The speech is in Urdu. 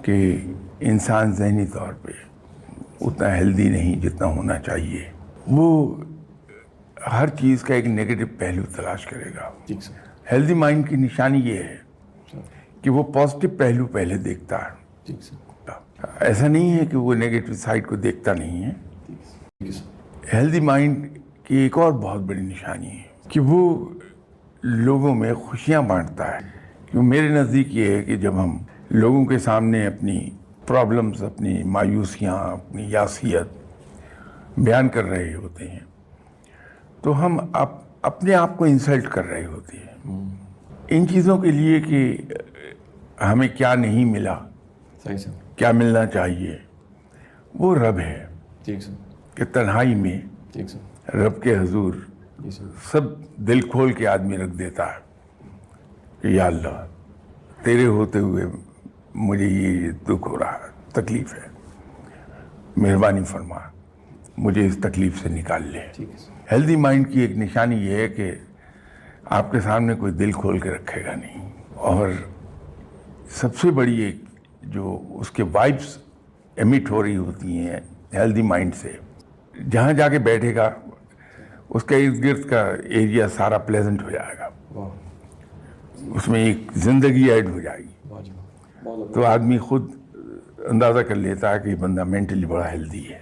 کہ انسان ذہنی طور پہ اتنا ہیلدی نہیں جتنا ہونا چاہیے. وہ ہر چیز کا ایک نیگیٹو پہلو تلاش کرے گا. ہیلدی مائنڈ کی نشانی یہ ہے کہ وہ پازیٹو پہلو پہلے دیکھتا ہے. ایسا نہیں ہے کہ وہ نیگیٹو سائڈ کو دیکھتا نہیں ہے. ہیلدی مائنڈ کی ایک اور بہت بڑی نشانی ہے کہ وہ لوگوں میں خوشیاں بانٹتا ہے. کیوں میرے نزدیک یہ ہے کہ جب ہم لوگوں کے سامنے اپنی پرابلمز، اپنی مایوسیاں، اپنی یاسیت بیان کر رہے ہوتے ہیں تو ہم اپنے آپ کو انسلٹ کر رہے ہوتے ہیں. ان چیزوں کے لیے کہ ہمیں کیا نہیں ملا، کیا ملنا چاہیے، وہ رب ہے کہ تنہائی میں رب کے حضور سب دل کھول کے آدمی رکھ دیتا ہے کہ یا اللہ تیرے ہوتے ہوئے مجھے یہ دکھ ہو رہا ہے، تکلیف ہے، مہربانی فرما مجھے اس تکلیف سے نکال لے. ہیلدی مائنڈ کی ایک نشانی یہ ہے کہ آپ کے سامنے کوئی دل کھول کے رکھے گا نہیں. اور سب سے بڑی ایک جو اس کے وائبس ایمٹ ہو رہی ہوتی ہیں ہیلدی مائنڈ سے، جہاں جا کے بیٹھے گا اس کا ارد گرد کا ایریا سارا پلیزنٹ ہو جائے گا، اس میں ایک زندگی ایڈ ہو جائے گی. تو آدمی خود اندازہ کر لیتا ہے کہ یہ بندہ مینٹلی بڑا ہیلدی ہے.